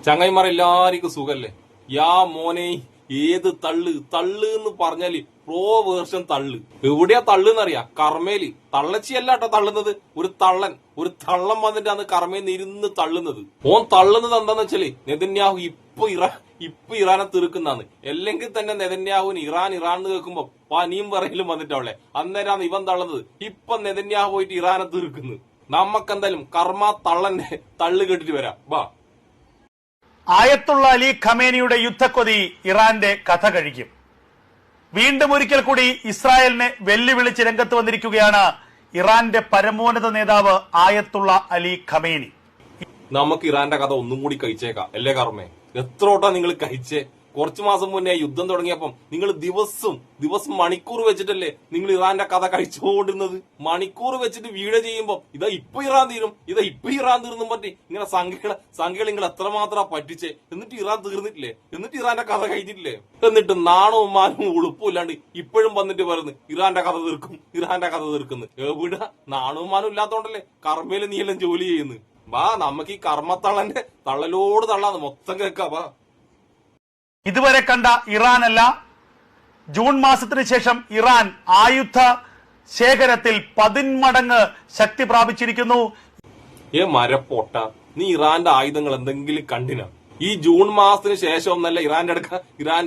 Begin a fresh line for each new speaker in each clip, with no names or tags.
ചങ്ങായിമാർ എല്ലാവർക്കും സുഖല്ലേ? യാ മോനെ, ഏത് തള്ള് തള്ള് എന്ന് പറഞ്ഞാല് പ്രോ വേർഷൻ തള്ള്. എവിടെയാ തള്ളുന്നറിയാ? കർമ്മേല്. തള്ളച്ചിയല്ല കേട്ടോ തള്ളുന്നത്, ഒരു തള്ളം വന്നിട്ട് അന്ന് കർമ്മേന്ന് ഇരുന്ന് തള്ളുന്നത്. ഓൻ തള്ളുന്നത് എന്താന്ന് വെച്ചാല് നെതന്യാഹു ഇപ്പൊ ഇറാനെ തീർക്കുന്നാണ്. അല്ലെങ്കിൽ തന്നെ നെതന്യാഹുവിന് ഇറാൻ എന്ന് കേൾക്കുമ്പോ പനിയും പറയലും വന്നിട്ടവളെ അന്നേരാണ് ഇവൻ തള്ളുന്നത്. ഇപ്പൊ നെതന്യാഹു പോയിട്ട് ഇറാനെ തീർക്കുന്നു. നമ്മക്കെന്തായാലും കർമ്മ തള്ളന്റെ തള്ളു കേട്ടിട്ട് വരാം. ബാ.
ആയത്തുള്ള അലി ഖമേനിയുടെ യുദ്ധക്കൊതി ഇറാന്റെ കഥ കഴിക്കും. വീണ്ടും ഒരിക്കൽ കൂടി ഇസ്രായേലിനെ വെല്ലുവിളിച്ച് രംഗത്ത് വന്നിരിക്കുകയാണ് ഇറാന്റെ പരമോന്നത നേതാവ് ആയത്തുള്ള അലി ഖമേനി.
നമുക്ക് ഇറാന്റെ കഥ ഒന്നും കൂടി കഴിച്ചേക്കാം അല്ലേ കർമ്മേ? എത്ര വട്ടാ നിങ്ങൾ കഴിച്ചേ? കുറച്ചു മാസം മുന്നേ യുദ്ധം തുടങ്ങിയപ്പം നിങ്ങൾ ദിവസം മണിക്കൂർ വെച്ചിട്ടല്ലേ നിങ്ങൾ ഇറാന്റെ കഥ കഴിച്ചുകൊണ്ടിരുന്നത്. മണിക്കൂർ വെച്ചിട്ട് വീഡിയോ ചെയ്യുമ്പോ ഇതാ ഇപ്പൊ ഇറാൻ തീർന്നും പറ്റി ഇങ്ങനെ സംഖ്യകൾ നിങ്ങൾ എത്രമാത്രം പറ്റിച്ചേ. എന്നിട്ട് ഇറാൻ തീർന്നിട്ടില്ലേ? എന്നിട്ട് ഇറാന്റെ കഥ കഴിഞ്ഞിട്ടില്ലേ? എന്നിട്ട് നാണവും മാനവും ഉളുപ്പുമില്ലാണ്ട് ഇപ്പോഴും വന്നിട്ട് പറയുന്നു ഇറാന്റെ കഥ തീർക്കുന്നു. എവിടെ നാണവും മാനവും ഇല്ലാത്തോണ്ടല്ലേ കർമ്മയില് നീയെല്ലാം ജോലി ചെയ്യുന്നു. വാ, നമുക്ക് ഈ കർമ്മത്തള്ളന്റെ തള്ളലോട് തള്ളാന്ന് മൊത്തം കേൾക്കാം. വാ.
ഇതുവരെ കണ്ട ഇറാനല്ല, ജൂൺ മാസത്തിന് ശേഷം ഇറാൻ ആയുധ ശേഖരത്തിൽ 10 മടങ്ങ് ശക്തി പ്രാപിച്ചിരിക്കുന്നു.
മരപ്പൊട്ട, നീ ഇറാന്റെ ആയുധങ്ങൾ എന്തെങ്കിലും കണ്ടിനാ? ഈ ജൂൺ മാസത്തിന് ശേഷം ഒന്നല്ല ഇറാന്റെ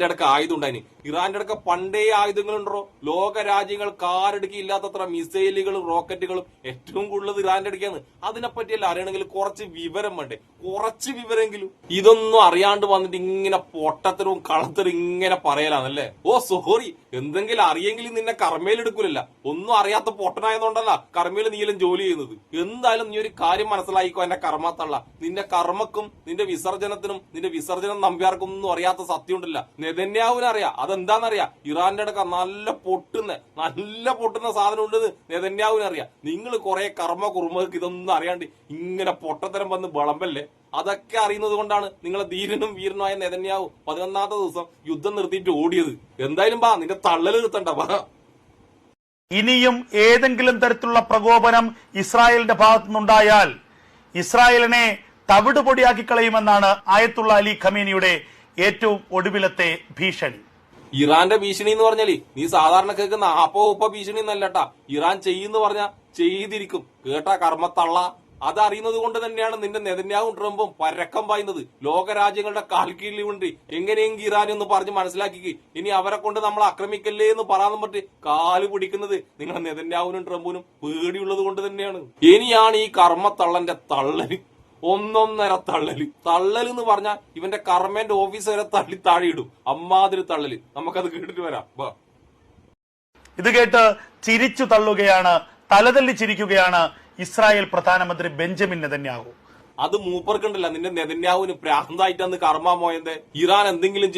അടുക്ക ആയുധം ഉണ്ടായിന്. ഇറാന്റെ അടുക്ക പണ്ടേ ആയുധങ്ങളുണ്ടോ? ലോക രാജ്യങ്ങൾ കാറടുക്കില്ലാത്തത്ര മിസൈലുകളും റോക്കറ്റുകളും ഏറ്റവും കൂടുതൽ ഇറാന്റെ അടുക്കാണ്. അതിനെപ്പറ്റിയല്ല അറിയണമെങ്കിൽ കുറച്ച് വിവരം വേണ്ടേ? കുറച്ച് വിവരമെങ്കിലും. ഇതൊന്നും അറിയാണ്ട് വന്നിട്ട് ഇങ്ങനെ പൊട്ടത്തരവും കളത്തരും ഇങ്ങനെ പറയലാണല്ലേ? ഓ സോറി, എന്തെങ്കിലും അറിയെങ്കിലും നിന്നെ കർമ്മയിലെടുക്കൂലല്ല. ഒന്നും അറിയാത്ത പൊട്ടനായതുകൊണ്ടല്ല കർമ്മയിൽ നീയെല്ലാം ജോലി ചെയ്യുന്നത്. എന്തായാലും നീ ഒരു കാര്യം മനസ്സിലായിക്കോ എന്റെ കർമ്മത്തള്ള. നിന്റെ കർമ്മക്കും നിന്റെ വിസർജനത്തിനും നിന്റെ വിസർജനം നമ്പ്യാർക്കും ഒന്നും അറിയാത്ത സത്യം ഉണ്ടല്ല. നെതന്യാഹുവിനറിയാം. അതെന്താന്നറിയാം? ഇറാന്റെ അടുക്ക നല്ല പൊട്ടുന്ന സാധനം ഉണ്ടെന്ന് നെതന്യാഹുവിനറിയാം. നിങ്ങൾ കുറെ കുറുമക്ക് ഇതൊന്നും അറിയാണ്ട് ഇങ്ങനെ പൊട്ടത്തരം വന്ന് വിളമ്പല്ലേ. അതൊക്കെ അറിയുന്നത് കൊണ്ടാണ് നിങ്ങളെ ധീരനും വീരനുമായ നെതന്യാഹു 11ാമത്തെ ദിവസം യുദ്ധം നിർത്തിയിട്ട് ഓടിയത്. എന്തായാലും ബാ, നിന്റെ തള്ളല് നിർത്തണ്ട. ബാ.
ഇനിയും ഏതെങ്കിലും തരത്തിലുള്ള പ്രകോപനം ഇസ്രായേലിന്റെ ഭാഗത്തുനിന്നുണ്ടായാൽ ഇസ്രായേലിനെ തവിട് പൊടിയാക്കി കളയുമെന്നാണ് ആയത്തുള്ള അലി ഖമേനിയുടെ ഏറ്റവും ഒടുവിലത്തെ ഭീഷണി.
ഇറാന്റെ ഭീഷണി എന്ന് പറഞ്ഞാല് നീ സാധാരണ കേൾക്കുന്ന ഉപ്പ ഭീഷണി എന്നല്ലട്ടാ. ഇറാൻ ചെയ്യുന്ന പറഞ്ഞാ ചെയ്തിരിക്കും. കേട്ടാ കർമ്മത്തള്ള. അതറിയുന്നത് കൊണ്ട് തന്നെയാണ് നിന്റെ നെതന്യാഹും ട്രംപും പരക്കം പായുന്നത്. ലോകരാജ്യങ്ങളുടെ കാൽക്കീഴിൽ കൊണ്ട് എങ്ങനെയെങ്കിലും ഇറാനെ ഒന്ന് പറഞ്ഞ് മനസ്സിലാക്കി ഇനി അവരെ കൊണ്ട് നമ്മൾ ആക്രമിക്കല്ലേ എന്ന് പറയാൻ പറ്റി കാല് പിടിക്കുന്നത് നിങ്ങളുടെ നെതന്യാഹുവിനും ട്രംപിനും പേടിയുള്ളത് കൊണ്ട് തന്നെയാണ്. ഇനിയാണ് ഈ കർമ്മത്തള്ളന്റെ തള്ളല് ഒന്നൊന്നര തള്ളല് എന്ന് പറഞ്ഞാൽ ഇവന്റെ കർമ്മന്റെ ഓഫീസ് വരെ തള്ളി താഴെയിടും. അമ്മാതിരി തള്ളല്. നമുക്കത് കേട്ടിട്ട് വരാം.
ഇത് കേട്ട് ചിരിച്ചു തള്ളുകയാണ്, തലതല്ലി ചിരിക്കുകയാണ് ഇസ്രായേൽ പ്രധാനമന്ത്രി ബെഞ്ചമിൻ നെതന്യാഹു.
അത് മൂപ്പർക്കുണ്ടല്ല, നിന്റെ നെതന്യാഹുവിന് പ്രാന്തായിട്ടന്ന് കർമ്മ പോയത്. ഇറാൻ എന്തെങ്കിലും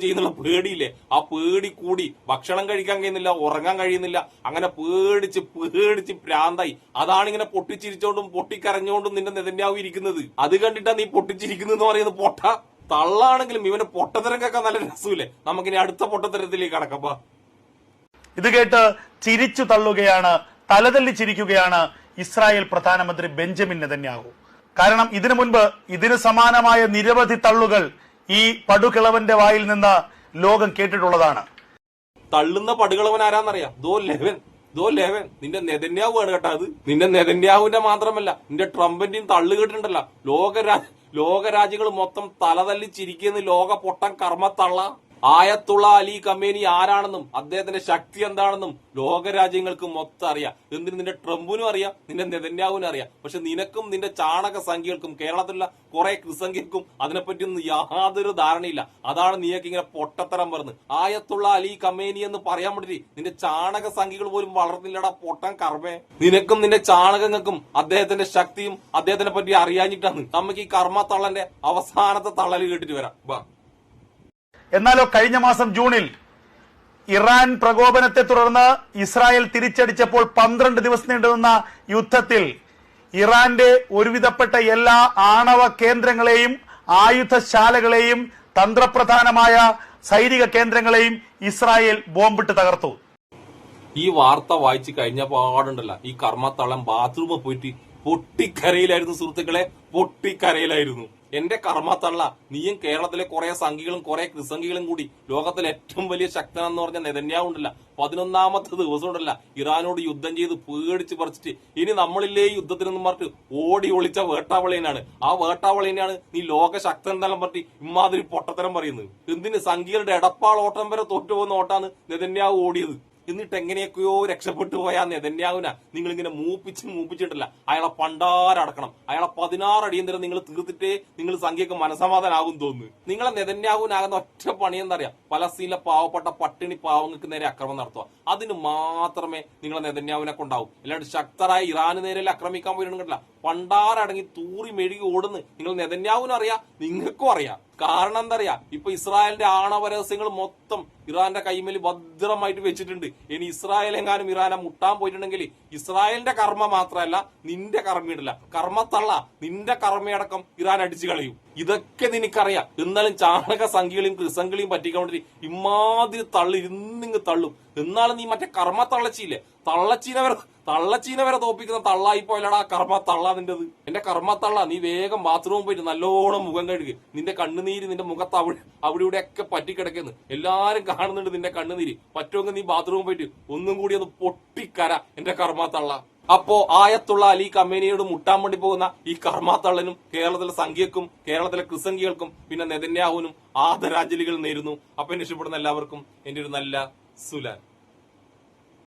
ചെയ്യുന്നുള്ള പേടിയില്ലേ? ആ പേടി കൂടി ഭക്ഷണം കഴിക്കാൻ കഴിയുന്നില്ല, ഉറങ്ങാൻ കഴിയുന്നില്ല. അങ്ങനെ പേടിച്ച് പ്രാന്തായി. അതാണ് ഇങ്ങനെ പൊട്ടിച്ചിരിച്ചോണ്ടും പൊട്ടിക്കരഞ്ഞോണ്ടും നിന്റെ നെതന്യാഹു ഇരിക്കുന്നത്. അത് കണ്ടിട്ടാ നീ പൊട്ടിച്ചിരിക്കുന്നു പറയുന്നത്. പൊട്ട തള്ളാണെങ്കിലും ഇവന്റെ പൊട്ടത്തരം കേൾക്കാൻ നല്ല രസമില്ലേ? നമുക്കിനി അടുത്ത പൊട്ടത്തരത്തിലേക്ക് കടക്കാം.
ഇത് കേട്ട് ചിരിച്ചു തള്ളുകയാണ്, തലതല്ലി ചിരിക്കുകയാണ് ഇസ്രായേൽ പ്രധാനമന്ത്രി ബെഞ്ചമിൻ നെതന്യാഹു. കാരണം ഇതിനു മുൻപ് ഇതിന് സമാനമായ നിരവധി തള്ളുകൾ ഈ പടുകിളവന്റെ വായിൽ നിന്ന് ലോകം കേട്ടിട്ടുള്ളതാണ്.
തള്ളുന്ന പടുകിളവൻ ആരാന്നറിയാം? ദോ ലെവൻ നിന്റെ നെതന്യാഹു ആണ് കേട്ടോ. അത് നിന്റെ നെതന്യാഹുവിന്റെ മാത്രമല്ല, നിന്റെ ട്രംപിന്റെയും തള്ളു കേട്ടിട്ടുണ്ടല്ലോ. ലോകരാജ്യങ്ങൾ മൊത്തം തലതല്ലി ചിരിക്കുന്ന ലോക പൊട്ടൻ കർമ്മത്തള്ള ആയത്തുള്ള അലി ഖമേനി ആരാണെന്നും അദ്ദേഹത്തിന്റെ ശക്തി എന്താണെന്നും ലോകരാജ്യങ്ങൾക്ക് മൊത്തം അറിയാം. എന്തിന് നിന്റെ ട്രംപിനും അറിയാം, നിന്റെ നെതന്യാഹുവിനും അറിയാം. പക്ഷെ നിനക്കും നിന്റെ ചാണക സംഖ്യകൾക്കും കേരളത്തിലുള്ള കുറെ കൃസംഖ്യക്കും അതിനെപ്പറ്റിയൊന്നും യാതൊരു ധാരണയില്ല. അതാണ് നീയൊക്കെ ഇങ്ങനെ പൊട്ടത്തരം പറഞ്ഞത്. ആയത്തുള്ള അലി ഖമേനി എന്ന് പറയാൻ വേണ്ടി നിന്റെ ചാണക സംഖ്യകൾ പോലും വളർന്നില്ലടാ പൊട്ടൻ കർമ്മേ. നിനക്കും നിന്റെ ചാണകങ്ങൾക്കും അദ്ദേഹത്തിന്റെ ശക്തിയും അദ്ദേഹത്തിനെ പറ്റി അറിയാഞ്ഞിട്ടാണ്. നമുക്ക് ഈ കർമ്മത്തള്ളന്റെ അവസാനത്തെ തള്ളല് കേട്ടിട്ട് വരാം. വാ.
എന്നാലോ കഴിഞ്ഞ മാസം ജൂണിൽ ഇറാൻ പ്രകോപനത്തെ തുടർന്ന് ഇസ്രായേൽ തിരിച്ചടിച്ചപ്പോൾ 12 ദിവസം നീണ്ടുനിന്ന യുദ്ധത്തിൽ ഇറാന്റെ ഒരുവിധപ്പെട്ട എല്ലാ ആണവ കേന്ദ്രങ്ങളെയും ആയുധശാലകളെയും തന്ത്രപ്രധാനമായ സൈനിക കേന്ദ്രങ്ങളെയും ഇസ്രായേൽ ബോംബിട്ട് തകർത്തു.
ഈ വാർത്ത വായിച്ചു കഴിഞ്ഞ പാടുണ്ടല്ല, ഈ കർമ്മത്തള്ളൻ ബാത്റൂമിൽ പോയിട്ട് പൊട്ടിക്കരയിലായിരുന്നു. സുഹൃത്തുക്കളെ, പൊട്ടിക്കരയിലായിരുന്നു. എന്റെ കർമ്മത്തള്ള, നീയും കേരളത്തിലെ കുറെ സംഘികളും കുറെ ക്രിസംഘികളും കൂടി ലോകത്തിലെ ഏറ്റവും വലിയ ശക്തനെന്ന് പറഞ്ഞ നെതന്യാഹു ഉണ്ടല്ല, 11ാമത്തെ ദിവസം ഉണ്ടല്ല ഇറാനോട് യുദ്ധം ചെയ്ത് പേടിച്ച് പറിച്ചിട്ട് ഇനി നമ്മളില്ലേ യുദ്ധത്തിനെന്നും പറഞ്ഞിട്ട് ഓടി ഒളിച്ച വേട്ടാവളിയനാണ്. ആ വേട്ടാവളിയനാണ് നീ ലോക ശക്തൻ എന്നെല്ലാം പറഞ്ഞിട്ട് ഇമാതിരി പൊട്ടത്തരം പറയുന്നത്. എന്തിന് സംഘികളുടെ എടപ്പാൾ ഓട്ടം വരെ തോറ്റുപോകുന്ന ഓട്ടാണ് നെതന്യാഹു ഓടിയത്. എന്നിട്ട് എങ്ങനെയൊക്കെയോ രക്ഷപ്പെട്ടു പോയാ നെതന്യാഹുവിനെ നിങ്ങൾ ഇങ്ങനെ മൂപ്പിച്ചിട്ടില്ല. അയാളെ പണ്ടാരടക്കണം. അയാളെ 16 അടിയന്തരം നിങ്ങൾ തീർത്തിട്ടേ നിങ്ങൾ സംഖ്യക്ക് മനസമാധാനാകും തോന്നുന്നു. നിങ്ങളെ നെതന്യാഹുവിനാകുന്ന ഒറ്റ പണി എന്താ അറിയാം? പലസ്തീനിലെ പാവപ്പെട്ട പട്ടിണി പാവങ്ങൾക്ക് നേരെ ആക്രമണം നടത്തുക. അതിന് മാത്രമേ നിങ്ങളെ നെതന്യാഹുവിനെ കൊണ്ടാവും. അല്ലാണ്ട് ശക്തരായ ഇറാന് നേരെ ആക്രമിക്കാൻ പോയിട്ടുണ്ടല്ല, പണ്ടാരടങ്ങി തൂറി മെഴുകി ഓടുന്ന് നിങ്ങൾ നെതന്യാഹുവിനും അറിയാം, നിങ്ങൾക്കും അറിയാം. കാരണം എന്താ അറിയാ, ഇപ്പൊ ഇസ്രായേലിന്റെ ആണവ രഹസ്യങ്ങൾ മൊത്തം ഇറാന്റെ കൈമേൽ ഭദ്രമായിട്ട് വെച്ചിട്ടുണ്ട്. ഇനി ഇസ്രായേൽ എങ്ങാനും ഇറാനെ മുട്ടാൻ പോയിട്ടുണ്ടെങ്കിൽ ഇസ്രായേലിന്റെ കർമ്മ മാത്രമല്ല നിന്റെ കർമ്മയിടില്ല, കർമ്മത്തള്ള നിന്റെ കർമ്മയടക്കം ഇറാൻ അടിച്ചു കളയും. ഇതൊക്കെ നിനക്കറിയാം. എന്നാലും ചാണക സംഖ്യകളെയും ക്രിസംഖികളെയും പറ്റിക്കാൻ വേണ്ടി ഇമാതിരി തള്ളി ഇരുന്നിങ്ങ് തള്ളും. എന്നാലും നീ മറ്റേ കർമ്മ തള്ളച്ചിയില്ലേ, തള്ളച്ചീന വരെ തോപ്പിക്കുന്ന തള്ളായി പോയല്ലടാ കർമ്മ തള്ള നിന്റെത്. എന്റെ കർമ്മ തള്ള, നീ വേഗം ബാത്റൂമിൽ പോയിട്ട് നല്ലോണം മുഖം കഴുകുക. നിന്റെ കണ്ണുനീര് നിന്റെ മുഖത്ത് അവിടെ ഇവിടെ ഒക്കെ പറ്റിക്കിടക്കുന്നു. എല്ലാരും കാണുന്നുണ്ട് നിന്റെ കണ്ണുനീര്. പറ്റുമെങ്കിൽ നീ ബാത്റൂമിൽ പോയിട്ട് ഒന്നും കൂടി ഒന്ന് പൊട്ടിക്കര എന്റെ കർമ്മ തള്ള. അപ്പോ ആയത്തുള്ള അലി ഖമേനിയോട് മുട്ടാൻ വേണ്ടി പോകുന്ന ഈ കർമാത്തള്ളനും കേരളത്തിലെ സംഖ്യക്കും കേരളത്തിലെ ക്രിസംഖ്യകൾക്കും പിന്നെ നെതന്യാഹുവിനും ആദരാഞ്ജലികൾ നേരുന്നു. അപ്പൊ എന്നെ ഇഷ്ടപ്പെടുന്ന എല്ലാവർക്കും എന്റെ ഒരു നല്ല സുലാൻ.